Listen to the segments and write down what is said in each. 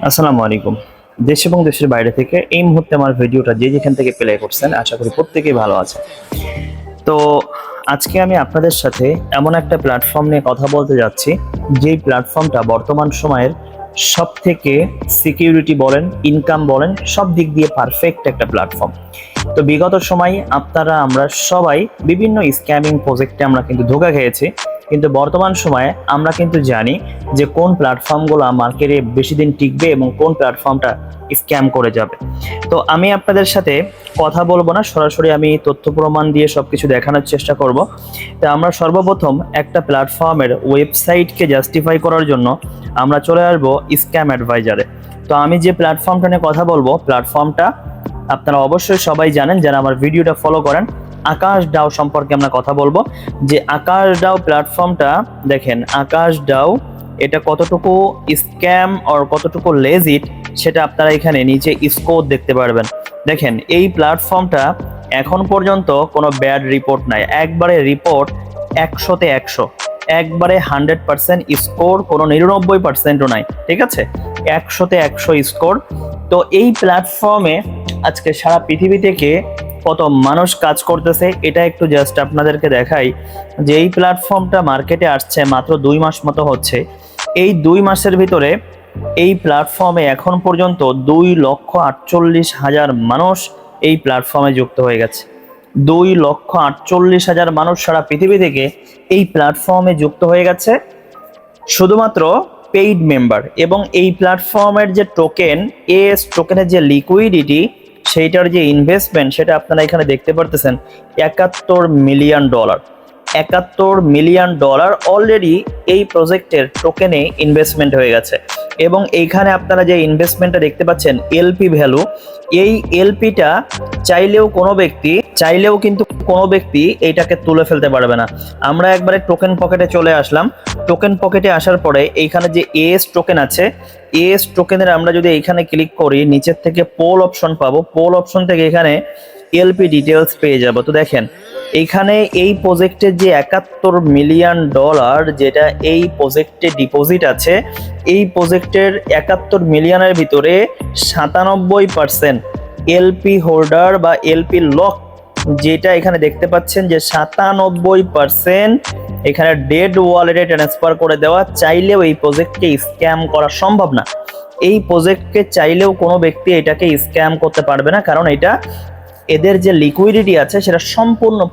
আসসালামু আলাইকুম। দেশ এবং দেশের বাইরে থেকে এই মুহূর্তে আমার ভিডিওটা যে যেখান থেকে প্লে করছেন আশা করি প্রত্যেকেই ভালো আছে। তো আজকে আমি আপনাদের সাথে এমন একটা প্ল্যাটফর্ম নিয়ে কথা বলতে যাচ্ছি, যেই প্ল্যাটফর্মটা বর্তমান সময়ের সব থেকে সিকিউরিটি বলেন, ইনকাম বলেন, সব দিক দিয়ে পারফেক্ট একটা প্ল্যাটফর্ম। তো বিগত সময় আমরা সবাই বিভিন্ন স্ক্যামিং প্রজেক্টে আমরা কিন্তু ধোঁকা খেয়েছি, কিন্তু বর্তমান সময়ে আমরা কিন্তু জানি যে কোন প্ল্যাটফর্মগুলো মার্কেটে বেশি দিন টিকবে এবং কোন প্ল্যাটফর্মটা স্ক্যাম করে যাবে। তো আমি আপনাদের সাথে কথা বলবো না, সরাসরি আমি তথ্য প্রমাণ দিয়ে সবকিছু দেখানোর চেষ্টা করব। তো আমরা সর্বপ্রথম একটা প্ল্যাটফর্মের ওয়েবসাইটকে জাস্টিফাই করার জন্য আমরা চলে আসবো স্ক্যাম অ্যাডভাইজারে। তো আমি যে প্ল্যাটফর্মটা নিয়ে কথা বলবো, প্ল্যাটফর্মটা আপনারা অবশ্যই সবাই জানেন যারা আমার ভিডিওটা ফলো করেন। আকাশ ডাও সম্পর্কে আমরা কথা বলবো, যে আকাশ ডাও প্ল্যাটফর্মটা দেখেন, আকাশ ডাও এটা কতটুকু স্ক্যাম আর কতটুকু লেজিট সেটা আপনারা এখানে নিচে স্কোর দেখতে পারবেন। দেখেন এই প্ল্যাটফর্মটা এখন পর্যন্ত কোনো ব্যাড রিপোর্ট নাই, একবারে রিপোর্ট 100-তে 100, একবারে 100% স্কোর, কোনো 99%ও নাই, ঠিক আছে, 100-তে 100 স্কোর। তো এই প্ল্যাটফর্মে আজকে সারা পৃথিবী থেকে কত মানুষ কাজ করতেছে এটা একটু জাস্ট আপনাদেরকে দেখাই। যে এই প্ল্যাটফর্মটা মার্কেটে আসছে মাত্র 2 মাস মতো হচ্ছে। এই 2 মাসের ভিতরে এই প্ল্যাটফর্মে এখন পর্যন্ত 2,48,000 মানুষ এই প্ল্যাটফর্মে যুক্ত হয়ে গেছে। 2,48,000 মানুষ সারা পৃথিবী থেকে এই প্ল্যাটফর্মে যুক্ত হয়ে গেছে, শুধুমাত্র পেইড মেম্বার। এবং এই প্ল্যাটফর্মের যে টোকেন, এস টোকেনের যে লিকুইডিটি, সেইটার যে ইনভেস্টমেন্ট সেটা আপনারা এখানে দেখতে পারতেছেন, $71 মিলিয়ন। $71 মিলিয়ন অলরেডি এই প্রজেক্টের টোকেনে ইনভেস্টমেন্ট হয়ে গেছে। এবং এইখানে আপনারা যে ইনভেস্টমেন্টটা দেখতে পাচ্ছেন এলপি ভ্যালু, এই এলপিটা চাইলেও কিন্তু কোনো ব্যক্তি এইটাকে তুলে ফেলতে পারবে না। আমরা একবারে টোকেন পকেটে চলে আসলাম। টোকেন পকেটে আসার পরে এইখানে যে এস টোকেন আছে, এস টোকেনের আমরা যদি এইখানে ক্লিক করি, নিচের থেকে পোল অপশন পাবো, পোল অপশন থেকে এখানে এলপি ডিটেলস পেয়ে যাব। তো দেখেন এইখানে এই প্রজেক্টের যে $71 মিলিয়ন যেটা এই প্রজেক্টে ডিপোজিট আছে, এই প্রজেক্টের 71 মিলিয়নের ভিতরে 97% এলপি হোল্ডার বা এলপি লক, যেটা এখানে দেখতে পাচ্ছেন যে 97% এখানে ডেড ওয়ালেটে ট্রান্সফার করে দেওয়া। চাইলেও এই প্রজেক্টকে স্ক্যাম করা সম্ভব না। এই প্রজেক্টকে চাইলেও কোনো ব্যক্তি এটাকে স্ক্যাম করতে পারবে না, কারণ এটা এদের যে লিকুইডিটি আছে সেটা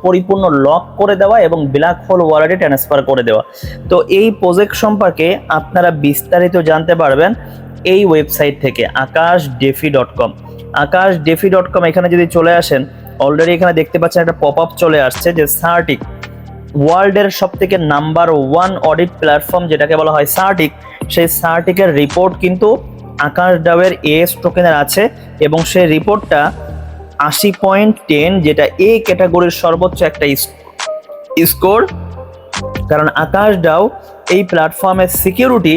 পরিপূর্ণ লক করে দেওয়া এবং ব্ল্যাক হোল ওয়ালেটে ট্রান্সফার করে দেওয়া। তো এই প্রজেক্ট সম্পর্কে আপনারা বিস্তারিত জানতে পারবেন এই ওয়েবসাইট থেকে, akashdefi.com। akashdefi.com এখানে যদি চলে আসেন, অলরেডি এখানে দেখতে পাচ্ছেন একটা পপ আপ চলে আসছে যে সার্টিক, ওয়ার্ল্ডের সব থেকে নাম্বার 1 অডিট প্ল্যাটফর্ম যেটাকে বলা হয় সার্টিক, সেই সার্টিকের রিপোর্ট কিন্তু আকাশ ডাওয়ের এস টোকেনের আছে। এবং সেই রিপোর্টটা 80.10, যেটা এ ক্যাটাগরির সর্বোচ্চ একটা স্কোর। কারণ আকাশ ডাও এই প্ল্যাটফর্মের সিকিউরিটি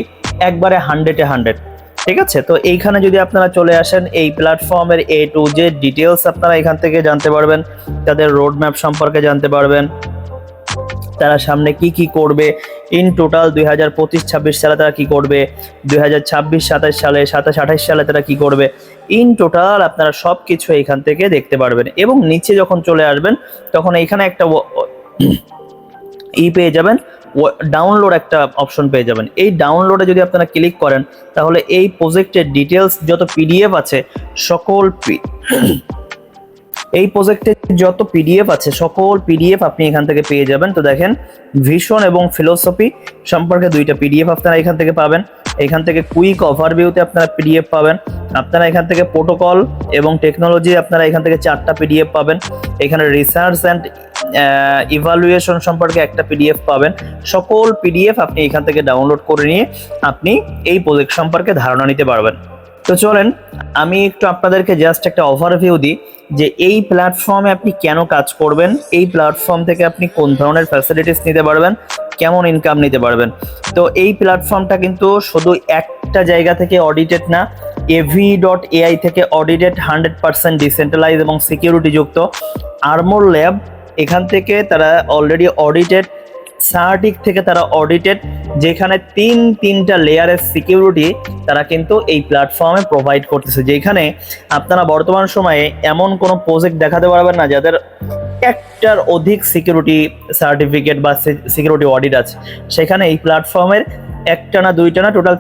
একবারে 100-এ 100, ঠিক আছে। তো এইখানে যদি আপনারা চলে আসেন, এই প্ল্যাটফর্মের A to Z ডিটেলস আপনারা এখান থেকে জানতে পারবেন, তাদের রোড ম্যাপ সম্পর্কে জানতে পারবেন, তারা সামনে কি কি করবে, ইন টোটাল 2025-26 সালে তারা কি করবে, 2026-27 সালে, 27-28 সালে তারা কি করবে, ইন টোটাল আপনারা সব কিছু এখান থেকে দেখতে পারবেন। এবং নিচে যখন চলে আসবেন তখন এইখানে একটা পেয়ে যাবেন, ডাউনলোড একটা অপশন পেয়ে যাবেন। এই ডাউনলোডে যদি আপনারা ক্লিক করেন তাহলে এই প্রজেক্টের ডিটেলস যত পিডিএফ আছে সকল এই প্রজেক্টের যত পিডিএফ আছে সকল পিডিএফ আপনি এখান থেকে পেয়ে যাবেন। তো দেখেন ভিশন এবং ফিলোসফি সম্পর্কে 2টা পিডিএফ আপনারা এখান থেকে পাবেন। এখান থেকে কুইক ওভারভিউতে আপনারা পিডিএফ পাবেন। আপনারা এখান থেকে প্রোটোকল এবং টেকনোলজি আপনারা এখান থেকে 4টা পিডিএফ পাবেন। এখানে রিসার্চ অ্যান্ড ইভালুয়েশন সম্পর্কে একটা পিডিএফ পাবেন। সকল পিডিএফ আপনি এখান থেকে ডাউনলোড করে নিয়ে আপনি এই প্রজেক্ট সম্পর্কে ধারণা নিতে পারবেন। তো চলেন আমি একটু আপনাদেরকে জাস্ট একটা ওভারভিউ দিই যে এই প্ল্যাটফর্মে আপনি কেন কাজ করবেন, এই প্ল্যাটফর্ম থেকে আপনি কোন ধরনের ফ্যাসিলিটিস নিতে পারবেন, কেমন ইনকাম নিতে পারবেন। তো এই প্ল্যাটফর্মটা কিন্তু শুধু একটা জায়গা থেকে অডিটেড না, avi.ai থেকে অডিটেড, 100% ডিসেন্ট্রালাইজ এবং সিকিউরিটি যুক্ত। আর্মোর ল্যাব এখান থেকে তারা অলরেডি অডিটেড সার্টিক থেকে তারা অডিটেড, যেখানে তিনটা লেয়ারের সিকিউরিটি তারা কিন্তু এই প্ল্যাটফর্মে প্রোভাইড করতেছে, যেখানে আপনারা বর্তমান সময়ে এমন কোনো প্রজেক্ট দেখাতে পারবেন না যাদের একটার অধিক সিকিউরিটি সার্টিফিকেট বা সিকিউরিটি অডিট আছে। সেখানে এই প্ল্যাটফর্মের একটা না দুইটা না টোটাল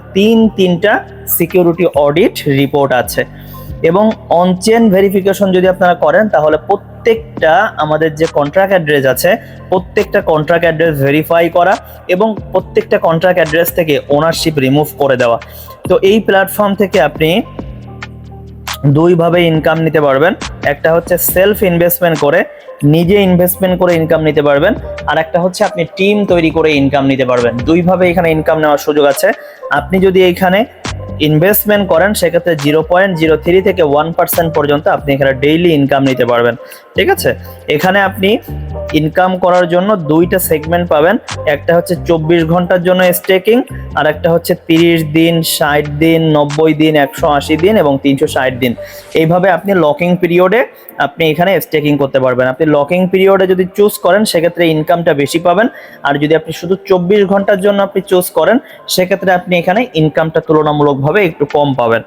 তিনটা সিকিউরিটি অডিট রিপোর্ট আছে। এবং অনচেন ভেরিফিকেশন যদি আপনারা করেন তাহলে প্রত্যেকটা আমাদের যে কন্ট্রাক্ট অ্যাড্রেস আছে প্রত্যেকটা কন্ট্রাক্ট অ্যাড্রেস ভেরিফাই করা এবং প্রত্যেকটা কন্ট্রাক্ট অ্যাড্রেস থেকে ওনারশিপ রিমুভ করে দেওয়া। তো এই প্ল্যাটফর্ম থেকে আপনি দুইভাবে ইনকাম নিতে পারবেন, একটা হচ্ছে সেলফ ইনভেস্টমেন্ট করে নিজে ইনভেস্টমেন্ট করে ইনকাম নিতে পারবেন, আর একটা হচ্ছে আপনি টিম তৈরি করে ইনকাম নিতে পারবেন। দুইভাবে এখানে ইনকাম নেওয়ার সুযোগ আছে। আপনি যদি এইখানে ইনভেস্টমেন্ট করেন সেক্ষেত্রে 0.03 থেকে 1% পর্যন্ত আপনি এখানে ডেইলি ইনকাম নিতে পারবেন। ঠিক আছে, এখানে আপনি ইনকাম করার জন্য দুইটা সেগমেন্ট পাবেন, একটা হচ্ছে 24 ঘন্টার জন্য স্টেকিং, আর একটা হচ্ছে 30 দিন, 60 দিন, 90 দিন, 180 দিন এবং 360 দিন। এইভাবে আপনি লকিং পিরিয়ডে আপনি এখানে স্টেকিং করতে পারবেন। আপনি লকিং পিরিয়ডে যদি চুজ করেন সেক্ষেত্রে ইনকামটা বেশি পাবেন, আর যদি আপনি শুধু 24 ঘন্টার জন্য আপনি চুজ করেন সেক্ষেত্রে আপনি এখানে ইনকামটা তুলনামূলকভাবে একটু কম পাবেন।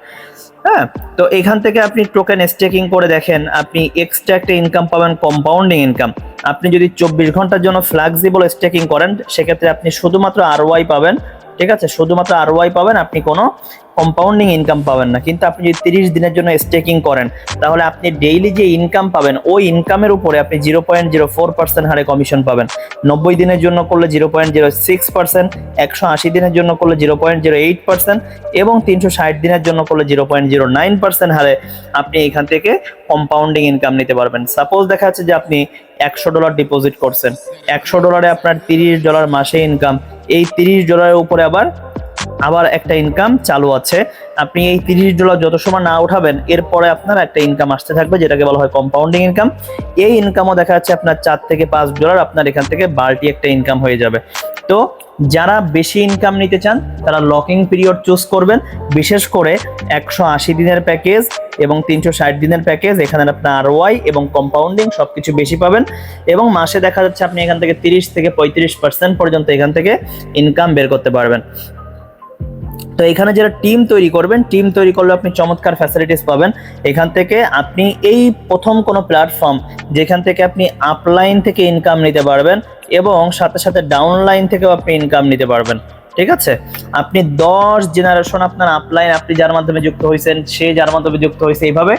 হ্যাঁ, তো এখান থেকে আপনি টোকেন স্টেকিং করে দেখেন আপনি এক্সট্রা একটা ইনকাম পাবেন, কম্পাউন্ডিং ইনকাম। আপনি যদি 24 ঘন্টার জন্য ফ্লেক্সিবল স্টেকিং করেন সেক্ষেত্রে আপনি শুধুমাত্র আরওয়াই পাবেন। ঠিক আছে, শুধুমাত্র আরওয়াই পাবেন, আপনি কোনো কম্পাউন্ডিং ইনকাম পাবেন না। কিন্তু আপনি যদি 30 দিনের জন্য স্টেকিং করেন তাহলে আপনি ডেইলি যে ইনকাম পাবেন ওই ইনকামের উপরে আপনি 0.04% হারে কমিশন পাবেন। 90 দিনের জন্য করলে 0.06%, 180 দিনের জন্য করলে 0.08% এবং 360 দিনের জন্য করলে 0.09% হারে আপনি এখান থেকে কম্পাউন্ডিং ইনকাম নিতে পারবেন। সাপোজ দেখা যাচ্ছে যে আপনি $100 ডিপোজিট করছেন, $100 আপনার $30 মাসে ইনকাম, এই $30 উপরে আবার একটা ইনকাম চালু আছে। আপনি এই $30 যত সময় না উঠাবেন এরপরে আপনার একটা ইনকাম আসতে থাকবে যেটাকে বলা হয় কম্পাউন্ডিং ইনকাম। এই ইনকামও দেখা যাচ্ছে আপনার $4 থেকে $5 আপনার এখান থেকে বাড়তি একটা ইনকাম হয়ে যাবে। তো যারা বেশি ইনকাম নিতে চান তারা লকিং পিরিয়ড চুজ করবেন, বিশেষ করে 180 দিনের প্যাকেজ এবং 360 দিনের প্যাকেজ। এখানে আপনার আরওয়াই এবং কম্পাউন্ডিং সবকিছু বেশি পাবেন এবং মাসে দেখা যাচ্ছে আপনি এখান থেকে 30 থেকে 35% পর্যন্ত এখান থেকে ইনকাম বের করতে পারবেন। তো এখানে যারা টিম তৈরি করবেন, টিম তৈরি করলে আপনি চমৎকার ফ্যাসিলিটিস পাবেন। এখান থেকে আপনি এই প্রথম কোনো প্ল্যাটফর্ম যেখান থেকে আপনি আপলাইন থেকে ইনকাম নিতে পারবেন এবং সাথে সাথে ডাউনলাইন থেকেও আপনি ইনকাম নিতে পারবেন। ঠিক আছে, আপনি 10 জেনারেশন আপনার আপলাইন আপনি যার মাধ্যমে যুক্ত হয়েছেন সে যার মাধ্যমে যুক্ত হয়েছে, এইভাবে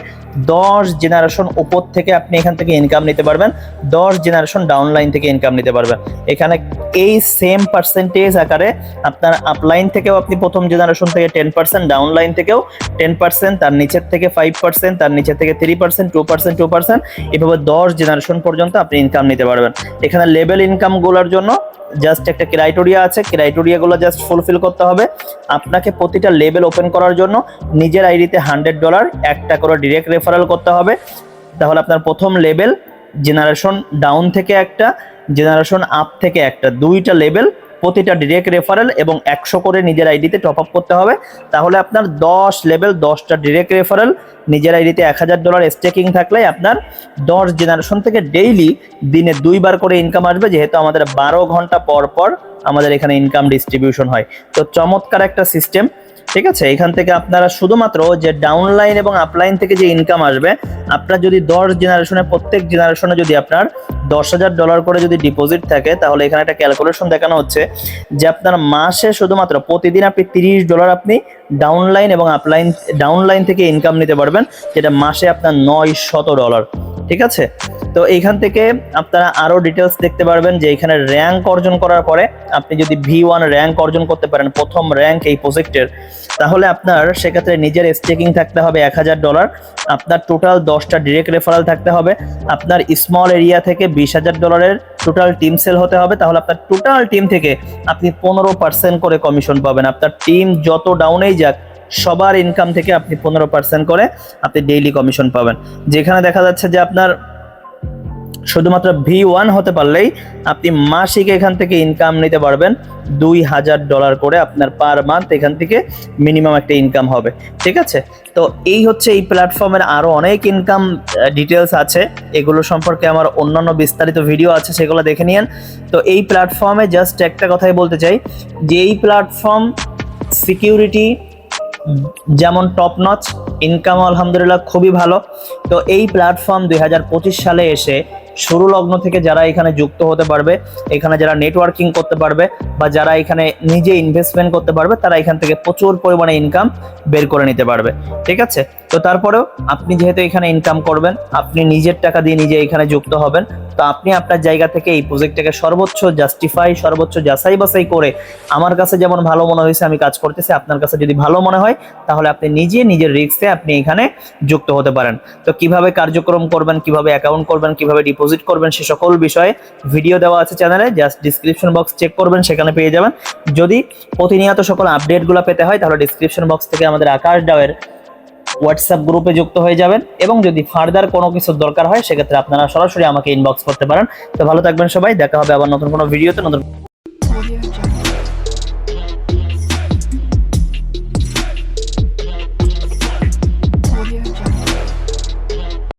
10 জেনারেশন উপর থেকে আপনি এখান থেকে ইনকাম নিতে পারবেন, 10 জেনারেশন ডাউনলাইন থেকে ইনকাম নিতে পারবেন। এখানে এই সেম পার্সেন্টেজ আকারে আপনার আপলাইন থেকেও আপনি প্রথম জেনারেশন থেকে 10%, ডাউনলাইন থেকেও 10%, তার নিচের থেকে 5%, তার নিচের থেকে 3%, 2%, 2%, এভাবে 10 জেনারেশন পর্যন্ত আপনি ইনকাম নিতে পারবেন। এখানে লেভেল ইনকাম গুলোর জন্য জাস্ট একটা ক্রাইটেরিয়া আছে, ক্রাইটেরিয়াগুলো জাস্ট ফুলফিল করতে হবে। আপনাকে প্রতিটা লেভেল ওপেন করার জন্য নিজের আইডিতে $100 একটা করে ডিরেক্ট রেফারেল করতে হবে। তাহলে আপনার প্রথম লেভেল জেনারেশন ডাউন থেকে একটা, জেনারেশন আপ থেকে একটা, দুইটা লেভেল প্রতিটা ডিরেক্ট রেফারেল এবং 100 করে নিজের আইডিতে টপ আপ করতে হবে। তাহলে আপনার 10 লেভেল 10টা ডিরেক্ট রেফারেল নিজের আইডিতে $1000 স্টেকিং থাকলে আপনার 10 জেনারেশন থেকে ডেইলি দিনে 2 বার করে ইনকাম আসবে, যেহেতু আমাদের 12 ঘন্টা পর পর আমাদের এখানে ইনকাম ডিস্ট্রিবিউশন হয়। তো চমৎকার একটা সিস্টেম। ঠিক আছে, এখান থেকে আপনারা শুধুমাত্র যে ডাউনলাইন এবং আপলাইন থেকে যে ইনকাম আসবে, আপনার যদি 10 জেনারেশনে প্রত্যেক জেনারেশনে যদি আপনার $10,000 করে যদি ডিপোজিট থাকে তাহলে এখানে একটা ক্যালকুলেশন দেখানো হচ্ছে যে আপনার মাসে শুধুমাত্র প্রতিদিন আপনি $30 আপনি ডাউনলাইন এবং আপলাইন ডাউনলাইন থেকে ইনকাম নিতে পারবেন, যেটা মাসে আপনার $900। ঠিক আছে, তো এইখান থেকে আপনারা আরো ডিটেলস দেখতে পারবেন যে এখানে র্যাঙ্ক অর্জন করার পরে আপনি যদি V1 র্যাঙ্ক অর্জন করতে পারেন, প্রথম র্যাঙ্ক এই প্রজেক্টের, তাহলে আপনার সেক্ষেত্রে নিজের স্টেকিং থাকতে হবে $1000, আপনার টোটাল 10টা ডিরেক্ট রেফারেল থাকতে হবে, আপনার স্মল এরিয়া থেকে $20,000 টোটাল টিম সেল হতে হবে। তাহলে আপনার টোটাল টিম থেকে আপনি 15% করে কমিশন পাবেন। আপনার টিম যত ডাউনেই যাক সবার ইনকাম থেকে আপনি 15% করে আপনি ডেইলি কমিশন পাবেন। যেখানে দেখা যাচ্ছে যে আপনার শুধুমাত্র V1 হতে পারলেই আপনি মাসিক এখান থেকে ইনকাম নিতে পারবেন $2000 করে আপনার পার মান্থ এখান থেকে মিনিমাম একটা ইনকাম হবে। ঠিক আছে, তো এই হচ্ছে এই প্ল্যাটফর্মের আরো অনেক ইনকাম ডিটেলস আছে, এগুলো সম্পর্কে আমার অন্যান্য বিস্তারিত ভিডিও আছে, সেগুলো দেখে নিন। তো এই প্ল্যাটফর্মে জাস্ট একটা কথাই বলতে চাই যে এই প্ল্যাটফর্ম সিকিউরিটি যেমন টপ নচ, ইনকাম আলহামদুলিল্লাহ খুবই ভালো। তো এই প্ল্যাটফর্ম 2025 সালে এসে শুরু লগ্ন থেকে যারা এখানে যুক্ত হতে পারবে, এখানে যারা নেটওয়ার্কিং করতে পারবে বা যারা এখানে নিজে ইনভেস্টমেন্ট করতে পারবে, তারা এখান থেকে প্রচুর পরিমাণে ইনকাম বের করে নিতে পারবে। ঠিক আছে, তো তারপরেও আপনি যেহেতু এখানে ইনকাম করবেন, আপনি নিজের টাকা দিয়ে নিজে এখানে যুক্ত হবেন, তো আপনি আপনার জায়গা থেকে এই প্রজেক্টটাকে সর্বোচ্চ জাস্টিফাই, সর্বোচ্চ যাচাই বাছাই করে, আমার কাছে যেমন ভালো মনে হয়েছে আমি কাজ করতেছি, আপনার কাছে যদি ভালো মনে হয় তাহলে আপনি নিজে নিজের রিস্কে আপনি এখানে যুক্ত হতে পারেন। তো কিভাবে কার্যক্রম করবেন, কিভাবে অ্যাকাউন্ট করবেন, কিভাবে ডিপোজিট করবেন, সে সকল বিষয়ে ভিডিও দেওয়া আছে চ্যানেলে, জাস্ট ডিসক্রিপশন বক্স চেক করবেন, সেখানে পেয়ে যাবেন। যদি প্রতিনিয়ত সকল আপডেটগুলো পেতে হয় তাহলে ডিসক্রিপশন বক্স থেকে আমাদের আকাশ ডাওয়ের হোয়াটসঅ্যাপ গ্রুপে যুক্ত হয়ে যাবেন, এবং যদি ফার্দার কোনো কিছুর দরকার হয় সেক্ষেত্রে আপনারা সরাসরি আমাকে ইনবক্স করতে পারেন। তো ভালো থাকবেন সবাই, দেখা হবে আবার নতুন কোনো ভিডিওতে নতুন